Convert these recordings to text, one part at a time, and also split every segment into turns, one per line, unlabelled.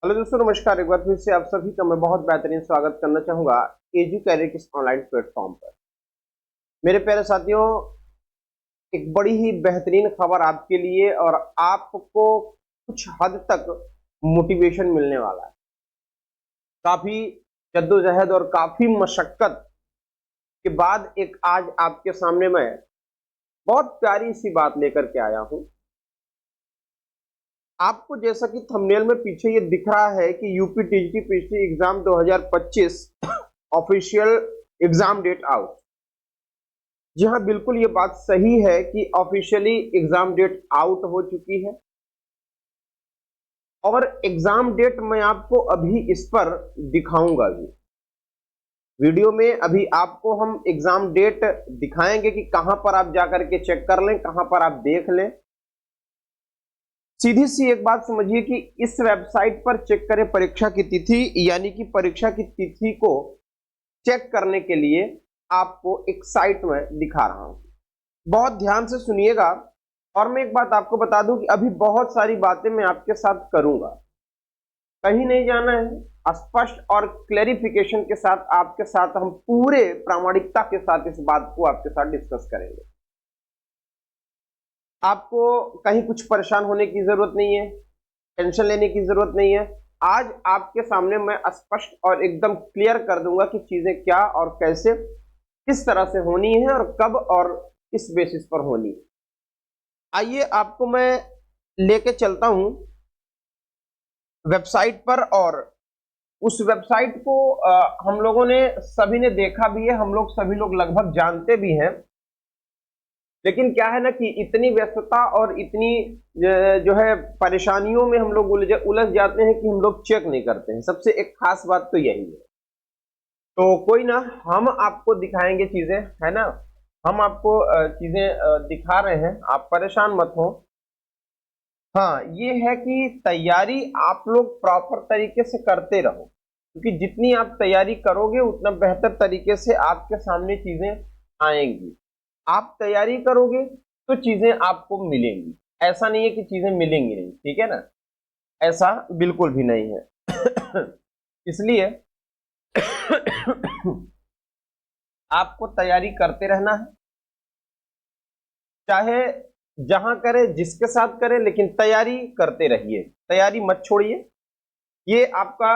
Hello दोस्तों, नमस्कार। एक बार फिर से आप सभी का मैं बहुत बेहतरीन स्वागत करना चाहूंगा एजू कैरियर के ऑनलाइन प्लेटफॉर्म पर। मेरे प्यारे साथियों, एक बड़ी ही बेहतरीन खबर आपके लिए और आपको कुछ हद तक मोटिवेशन मिलने वाला है। काफी जद्दोजहद और काफी मशक्कत के बाद एक आज आपके सामने मैं बहुत प्यारी सी बात लेकर के आया हूं। आपको जैसा कि थंबनेल में पीछे ये दिख रहा है कि UP TGT PG exam 2025 official exam date out. जी हाँ, बिल्कुल ये बात सही है कि ऑफिशियली एग्जाम डेट आउट हो चुकी है और एग्जाम डेट मैं आपको अभी इस पर दिखाऊंगा भी। वीडियो में अभी आपको हम एग्जाम डेट दिखाएंगे कि कहां पर आप जाकर के चेक कर लें, कहां पर आप देख लें। सीधी सी एक बात समझिए कि इस वेबसाइट पर चेक करें परीक्षा की तिथि, यानी कि परीक्षा की तिथि को चेक करने के लिए आपको एक साइट में दिखा रहा हूं। बहुत ध्यान से सुनिएगा और मैं एक बात आपको बता दूं कि अभी बहुत सारी बातें मैं आपके साथ करूंगा। कहीं नहीं जाना है, स्पष्ट और क्लैरिफिकेशन के साथ आपके साथ हम पूरे प्रामाणिकता के साथ इस बात को आपके साथ डिस्कस करेंगे। आपको कहीं कुछ परेशान होने की जरूरत नहीं है, टेंशन लेने की जरूरत नहीं है। आज आपके सामने मैं स्पष्ट और एकदम क्लियर कर दूंगा कि चीजें क्या और कैसे किस तरह से होनी है और कब और किस बेसिस पर होनी है। आइए आपको मैं लेके चलता हूं वेबसाइट पर, और उस वेबसाइट को हम लोगों ने सभी ने देखा भी है, हम लोग सभी लोग लगभग जानते भी हैं। लेकिन क्या है ना कि इतनी व्यस्तता और इतनी जो है परेशानियों में हम लोग उलझ जाते हैं कि हम लोग चेक नहीं करते हैं। सबसे एक खास बात तो यही है। तो कोई ना, हम आपको दिखाएंगे चीजें, है ना। हम आपको चीजें दिखा रहे हैं, आप परेशान मत हो। हाँ, ये है कि तैयारी आप लोग प्रॉपर तरीके से करते रहो, क्योंकि जितनी आप तैयारी करोगे उतना बेहतर तरीके से आपके सामने चीजें आएंगी। आप तैयारी करोगे तो चीजें आपको मिलेंगी। ऐसा नहीं है कि चीजें मिलेंगी नहीं, ठीक है ना, ऐसा बिल्कुल भी नहीं है। इसलिए आपको तैयारी करते रहना है, चाहे जहां करे जिसके साथ करे, लेकिन तैयारी करते रहिए, तैयारी मत छोड़िए। ये आपका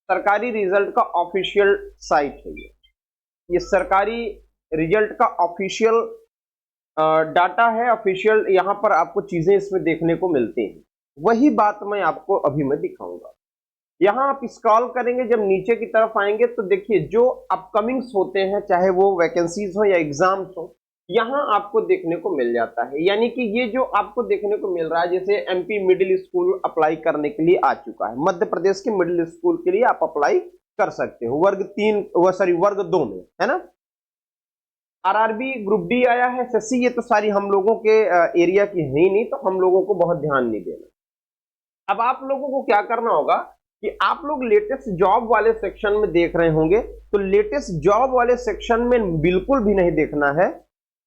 सरकारी रिजल्ट का ऑफिशियल साइट है। ये सरकारी रिजल्ट का ऑफिशियल डाटा है, ऑफिशियल। यहां पर आपको चीजें इसमें देखने को मिलती हैं। वही बात मैं आपको अभी मैं दिखाऊंगा। यहां आप स्क्रॉल करेंगे, जब नीचे की तरफ आएंगे तो देखिए जो अपकमिंग्स होते हैं, चाहे वो वैकेंसीज हो या एग्जाम्स हो, यहां आपको देखने को मिल जाता है। यानी कि ये जो आपको देखने को मिल रहा है, जैसे एमपी मिडिल स्कूल अप्लाई करने के लिए आ चुका है, मध्य प्रदेश के मिडिल स्कूल के लिए आप अप्लाई कर सकते हो वर्ग 2 में, है ना। आरआरबी ग्रुप डी आया है, एसएससी, ये तो सारी हम लोगों के एरिया की है ही नहीं, तो हम लोगों को बहुत ध्यान नहीं देना। अब आप लोगों को क्या करना होगा कि आप लोग लेटेस्ट जॉब वाले सेक्शन में देख रहे होंगे, तो लेटेस्ट जॉब वाले सेक्शन में बिल्कुल भी नहीं देखना है।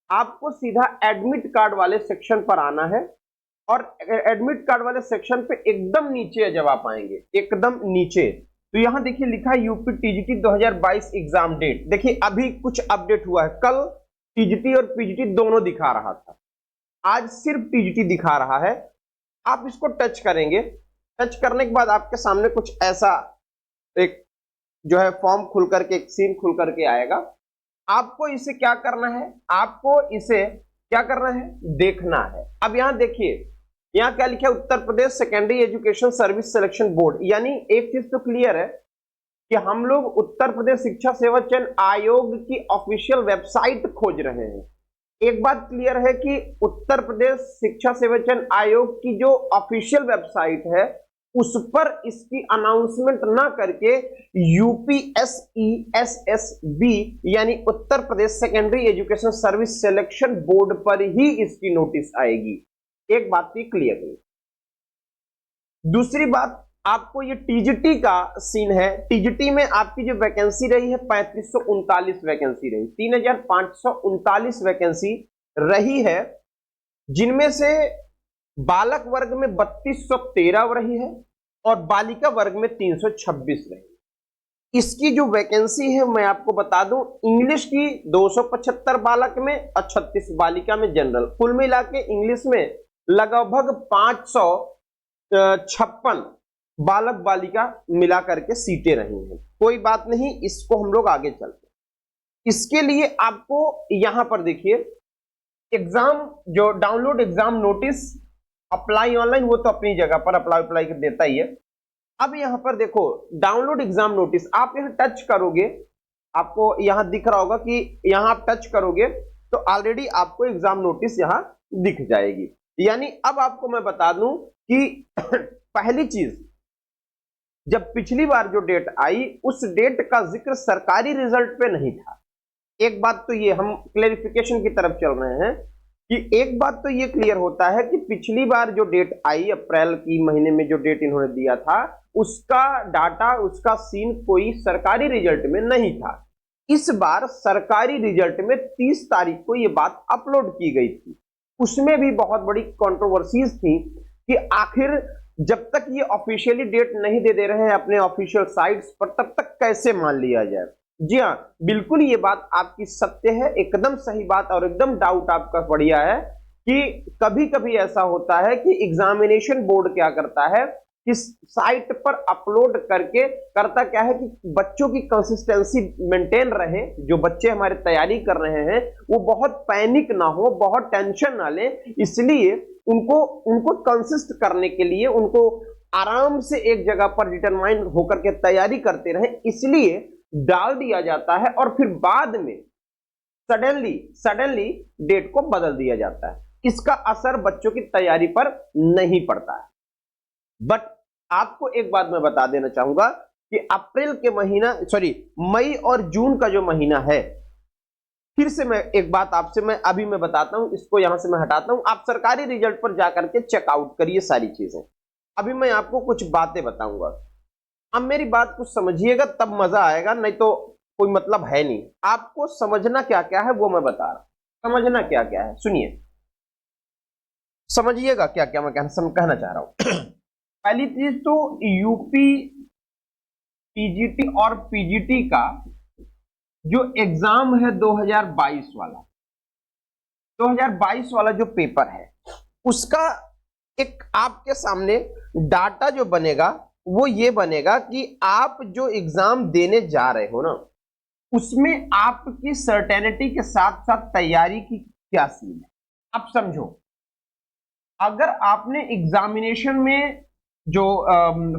आपको सीधा एडमिट कार्ड वाले सेक्शन पर आना है, और एडमिट कार्ड वाले सेक्शन पे एकदम नीचे जब आप आएंगे, एकदम नीचे, तो यहां देखिए लिखा है यूपी टीजीटी 2022 एग्जाम डेट। देखिए अभी कुछ अपडेट हुआ है, कल टीजीटी और पीजीटी दोनों दिखा रहा था, आज सिर्फ टीजीटी दिखा रहा है। आप इसको टच करेंगे, टच करने के बाद आपके सामने कुछ ऐसा एक जो है फॉर्म खुल करके, एक सीन खुल करके आएगा। आपको इसे क्या करना है, आपको इसे क्या करना है, देखना है। अब यहां देखिए, यहां क्या लिखा है, Uttar Pradesh secondary education service selection board. यानी एक चीज तो क्लियर है कि हम लोग उत्तर प्रदेश शिक्षा सेवा चयन आयोग की ऑफिशियल वेबसाइट खोज रहे हैं। एक बात क्लियर है कि उत्तर प्रदेश शिक्षा सेवा चयन आयोग की जो ऑफिशियल वेबसाइट है, उस पर इसकी अनाउंसमेंट ना करके यूपीएसईएसएसबी यानी Uttar Pradesh secondary education service selection board पर ही इसकी नोटिस आएगी। एक बात की क्लियर है। दूसरी बात, आपको ये टीजीटी का सीन है। टीजीटी में आपकी जो वैकेंसी रही है 3539 वैकेंसी रही, 3539 वैकेंसी रही है, जिनमें से बालक वर्ग में 3213 रही है, और बालिका वर्ग में 326 रहेंगे। इसकी जो वैकेंसी है मैं आपको बता दूं, इंग्लिश की 275 बालक में और 36 बालिका में जनरल, कुल मिला के इंग्लिश में लगभग 556 बालक बालिका मिला करके सीटें रही हैं। कोई बात नहीं, इसको हम लोग आगे चलते हैं। इसके लिए आपको यहां पर देखिए एग्जाम, जो download exam notice, apply online, वो तो अपनी जगह पर अप्लाई कर देता ही है। अब यहां पर देखो डाउनलोड एग्जाम नोटिस, आप यहां टच करोगे, आपको यहां दिख रहा होगा कि यहां आप टच करोगे तो ऑलरेडी आपको एग्जाम नोटिस यहां दिख जाएगी। यानी अब आपको मैं बता दूं कि पहली चीज, जब पिछली बार जो डेट आई उस डेट का जिक्र सरकारी रिजल्ट पे नहीं था। एक बात तो ये, हम क्लेरिफिकेशन की तरफ चल रहे हैं कि एक बात तो ये क्लियर होता है कि पिछली बार जो डेट आई अप्रैल की महीने में, जो डेट इन्होंने दिया था, उसका डाटा, उसका सीन कोई सरकारी रिजल्ट में नहीं था। इस बार सरकारी रिजल्ट में 30 तारीख को ये बात अपलोड की गई थी। उसमें भी बहुत बड़ी कंट्रोवर्सीज थी कि आखिर जब तक ये ऑफिशियली डेट नहीं दे रहे हैं अपने ऑफिशियल साइट्स पर, तब तक कैसे मान लिया जाए। जी हाँ, बिल्कुल ये बात आपकी सत्य है, एकदम सही बात, और एकदम डाउट आपका बढ़िया है कि कभी कभी ऐसा होता है कि एग्जामिनेशन बोर्ड क्या करता है कि साइट पर अपलोड करके करता क्या है कि बच्चों की कंसिस्टेंसी मेंटेन रहे, जो बच्चे हमारे तैयारी कर रहे हैं वो बहुत पैनिक ना हो, बहुत टेंशन ना ले, इसलिए उनको कंसिस्ट करने के लिए उनको आराम से एक जगह पर डिटरमाइन होकर के तैयारी करते रहे, इसलिए डाल दिया जाता है और फिर बाद में सडनली डेट को बदल दिया जाता है। इसका असर बच्चों की तैयारी पर नहीं पड़ता है। बट आपको एक बात मैं बता देना चाहूंगा कि अप्रैल के महीना, मई और जून का जो महीना है, फिर से मैं एक बात आपसे मैं बताता हूं, इसको यहां से मैं हटाता हूं, आप सरकारी रिजल्ट पर जाकर के चेकआउट करिए सारी चीजें। अभी मैं आपको कुछ बातें बताऊंगा, अब मेरी बात कुछ समझिएगा तब मजा आएगा, नहीं तो कोई मतलब है नहीं। आपको समझना क्या क्या है वो मैं बता रहा हूं, समझना क्या क्या है, सुनिए, समझिएगा क्या क्या मैं कहना चाह रहा हूं। पहली चीज तो यूपी पीजीटी और पीजीटी का जो एग्जाम है 2022 वाला जो पेपर है, उसका एक आपके सामने डाटा जो बनेगा वो ये बनेगा कि आप जो एग्जाम देने जा रहे हो ना, उसमें आपकी सर्टेनिटी के साथ साथ तैयारी की क्या सीन है। आप समझो, अगर आपने एग्जामिनेशन में जो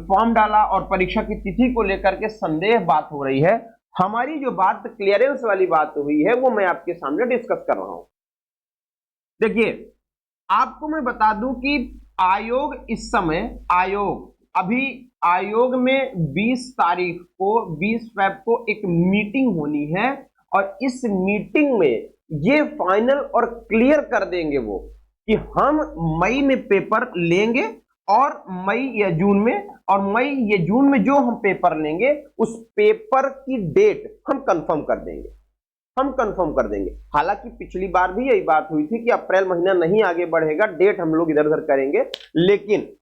फॉर्म डाला और परीक्षा की तिथि को लेकर के संदेह बात हो रही है, हमारी जो बात क्लियरेंस वाली बात हुई है वो मैं आपके सामने डिस्कस कर रहा हूं। देखिए, आपको मैं बता दूं कि आयोग इस समय आयोग में 20 तारीख को 20 फरवरी को एक मीटिंग होनी है और इस मीटिंग में ये फाइनल और क्लियर कर देंगे वो कि हम मई में पेपर लेंगे और मई या जून में जो हम पेपर लेंगे उस पेपर की डेट हम कंफर्म कर देंगे। हालांकि पिछली बार भी यही बात हुई थी कि अप्रैल महीना नहीं आगे बढ़ेगा, डेट हम लोग इधर उधर करेंगे, लेकिन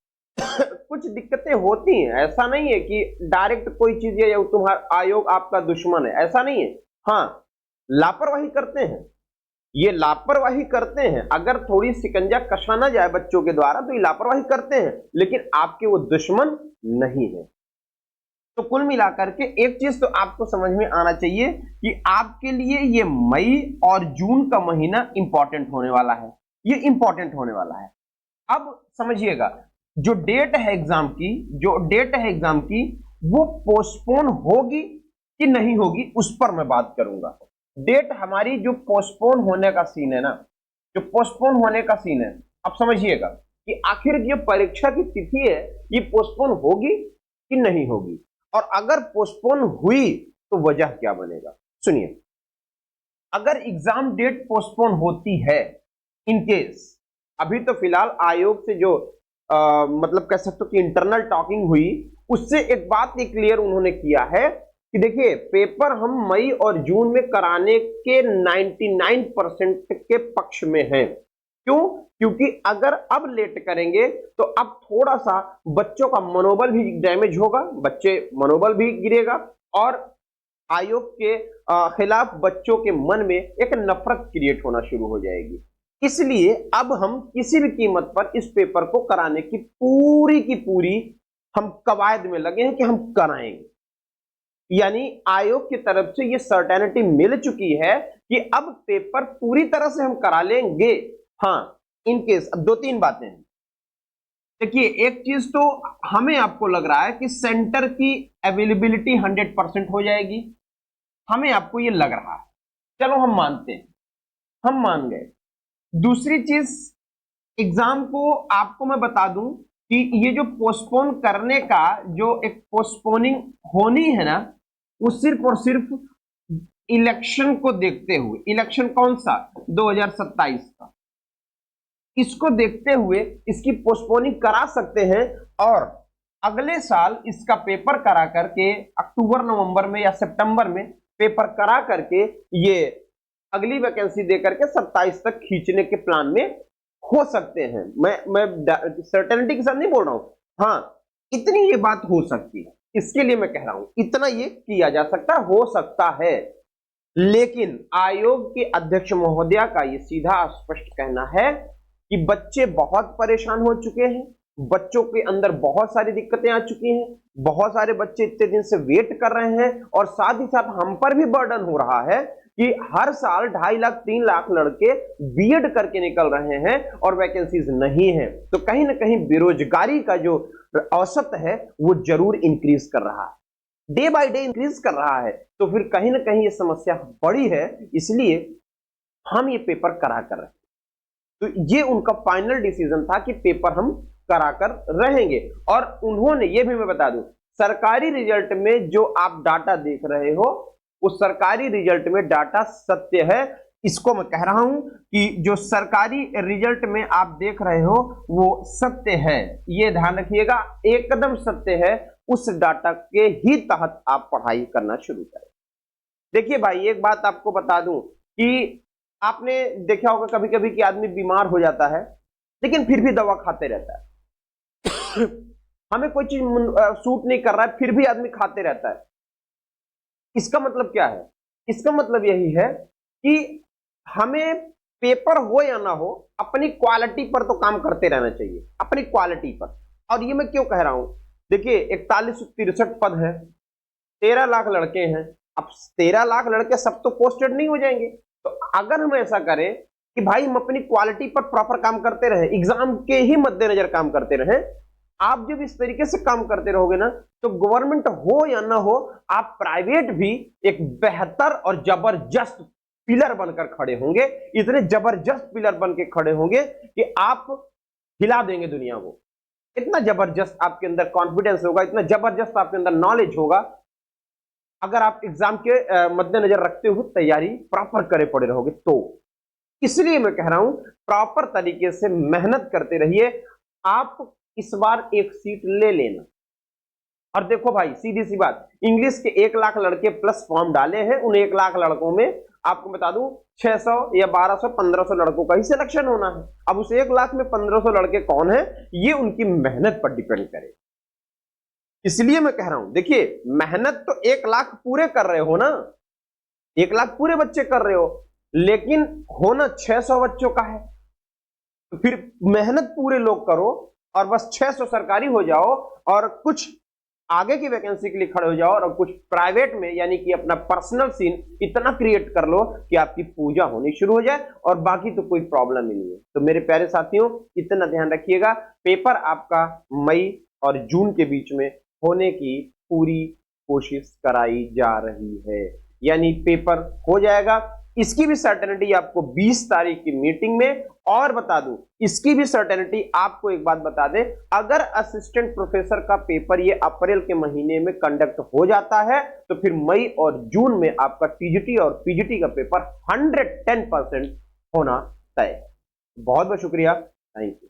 कुछ दिक्कतें होती हैं। ऐसा नहीं है कि डायरेक्ट कोई चीज या तुम्हारा आयोग आपका दुश्मन है, ऐसा नहीं है। हाँ, लापरवाही करते हैं, अगर थोड़ी शिकंजा कसा ना जाए बच्चों के द्वारा तो ये लापरवाही करते हैं, लेकिन आपके वो दुश्मन नहीं है। तो कुल मिलाकर के एक चीज तो आपको समझ में आना चाहिए कि आपके लिए ये मई और जून का महीना इंपॉर्टेंट होने वाला है। अब समझिएगा, जो डेट है एग्जाम की वो पोस्टपोन होगी कि नहीं होगी उस पर मैं बात करूंगा। डेट हमारी जो पोस्टपोन होने का सीन है, अब समझिएगा कि आखिर ये परीक्षा की तिथि है, ये पोस्टपोन होगी कि नहीं होगी, और अगर पोस्टपोन हुई तो वजह क्या बनेगा। सुनिए, अगर एग्जाम डेट पोस्टपोन होती है इन केस, अभी तो फिलहाल आयोग से जो मतलब कह सकते हो कि इंटरनल टॉकिंग हुई, उससे एक बात ये क्लियर उन्होंने किया है कि देखिए, पेपर हम मई और जून में कराने के 99% के पक्ष में हैं। क्यों? क्योंकि अगर अब लेट करेंगे तो अब थोड़ा सा बच्चों का मनोबल भी डैमेज होगा, बच्चे मनोबल भी गिरेगा और आयोग के खिलाफ बच्चों के मन में एक नफरत क्रिएट होना शुरू हो जाएगी। इसलिए अब हम किसी भी कीमत पर इस पेपर को कराने की पूरी हम कवायद में लगे हैं कि हम कराएंगे। यानी आयोग की तरफ से ये सर्टेनिटी मिल चुकी है कि अब पेपर पूरी तरह से हम करा लेंगे। हाँ, इन केस अब दो तीन बातें हैं। देखिए, एक चीज तो हमें आपको लग रहा है कि सेंटर की अवेलेबिलिटी 100% हो जाएगी, हमें आपको ये लग रहा है, चलो हम मानते हैं, हम मान गए। दूसरी चीज, एग्जाम को आपको मैं बता दूं कि ये जो पोस्टपोन करने का जो एक पोस्टपोनिंग होनी है ना, वो सिर्फ और सिर्फ इलेक्शन को देखते हुए, इलेक्शन कौन सा 2027 का, इसको देखते हुए इसकी पोस्टपोनिंग करा सकते हैं और अगले साल इसका पेपर करा करके अक्टूबर नवंबर में या सितंबर में पेपर करा करके ये अगली वैकेंसी दे करके 27 तक खींचने के प्लान में हो सकते हैं। मैं सर्टेनिटी के साथ नहीं बोल रहा हूं, हाँ इतनी ये बात हो सकती है, इसके लिए मैं कह रहा हूं इतना ये किया जा सकता हो सकता है। लेकिन आयोग के अध्यक्ष महोदया का ये सीधा स्पष्ट कहना है कि बच्चे बहुत परेशान हो चुके हैं, बच्चों के अंदर बहुत सारी दिक्कतें आ चुकी हैं, बहुत सारे बच्चे इतने दिन से वेट कर रहे हैं और साथ ही साथ हम पर भी बर्डन हो रहा है कि हर साल 2.5 लाख 3 लाख लड़के बीएड करके निकल रहे हैं और वैकेंसीज नहीं है। तो कहीं ना कहीं बेरोजगारी का जो औसत है वो जरूर इंक्रीज कर रहा है, डे बाय डे इंक्रीज कर रहा है। तो फिर कहीं ना कहीं ये समस्या बड़ी है, इसलिए हम ये पेपर करा कर रहे हैं। तो ये उनका फाइनल डिसीजन था कि पेपर हम कराकर रहेंगे। और उन्होंने ये भी मैं बता दूं, सरकारी रिजल्ट में जो आप डाटा देख रहे हो उस सरकारी रिजल्ट में डाटा सत्य है। इसको मैं कह रहा हूं कि जो सरकारी रिजल्ट में आप देख रहे हो वो सत्य है, ये ध्यान रखिएगा, एकदम सत्य है। उस डाटा के ही तहत आप पढ़ाई करना शुरू करें। देखिए भाई, एक बात आपको बता दूं कि आपने देखा होगा कभी कभी कि आदमी बीमार हो जाता है लेकिन फिर भी दवा खाते रहता है हमें कोई चीज सूट नहीं कर रहा है फिर भी आदमी खाते रहता है। इसका मतलब क्या है? इसका मतलब यही है कि हमें पेपर हो या ना हो अपनी क्वालिटी पर तो काम करते रहना चाहिए, अपनी क्वालिटी पर। और ये मैं क्यों कह रहा हूं, देखिए 4163 पद है, 13 लाख लड़के हैं। अब 13 लाख लड़के सब तो पोस्टेड नहीं हो जाएंगे, तो अगर हम ऐसा करें कि भाई हम अपनी क्वालिटी पर प्रॉपर काम करते रहे, एग्जाम के ही मद्देनजर काम करते रहे, आप जब इस तरीके से काम करते रहोगे ना तो गवर्नमेंट हो या ना हो आप प्राइवेट भी एक बेहतर और जबरदस्त पिलर बनकर खड़े होंगे। इतने जबरदस्त पिलर बन के खड़े होंगे कि आप हिला देंगे दुनिया को। इतना जबरदस्त आपके अंदर कॉन्फिडेंस होगा, इतना जबरदस्त आपके अंदर नॉलेज होगा, अगर आप एग्जाम के मद्देनजर रखते हुए तैयारी प्रॉपर करे पड़े रहोगे तो। इसलिए मैं कह रहा हूं प्रॉपर तरीके से मेहनत करते रहिए, आप इस बार एक सीट ले लेना। और देखो भाई, सीधी सी बात, इंग्लिश के 1 लाख लड़के प्लस फॉर्म डाले हैं, उन 1 लाख लड़कों में आपको बता दूं 600 या 1200 1500 लड़कों का ही सिलेक्शन होना है। अब उस 1 लाख में 1500 लड़के कौन है, ये उनकी मेहनत पर डिपेंड करे। इसलिए मैं कह रहा हूं, देखिए मेहनत तो 1 लाख पूरे कर रहे हो ना, 1 लाख पूरे बच्चे कर रहे हो, लेकिन होना 600 बच्चों का है। तो फिर मेहनत पूरे लोग करो और बस 600 सरकारी हो जाओ और कुछ आगे की वैकेंसी के लिए खड़े हो जाओ और कुछ प्राइवेट में यानी कि अपना पर्सनल सीन इतना क्रिएट कर लो कि आपकी पूजा होनी शुरू हो जाए और बाकी तो कोई प्रॉब्लम ही नहीं है। तो मेरे प्यारे साथियों, इतना ध्यान रखिएगा, पेपर आपका मई और जून के बीच में होने की पूरी कोशिश कराई जा रही है, यानी पेपर हो जाएगा। इसकी भी सर्टेनिटी आपको 20 तारीख की मीटिंग में, और बता दूं इसकी भी सर्टेनिटी आपको एक बात बता दें, अगर असिस्टेंट प्रोफेसर का पेपर ये अप्रैल के महीने में कंडक्ट हो जाता है तो फिर मई और जून में आपका टीजीटी और पीजीटी का पेपर 110% होना तय है। बहुत बहुत शुक्रिया, थैंक यू।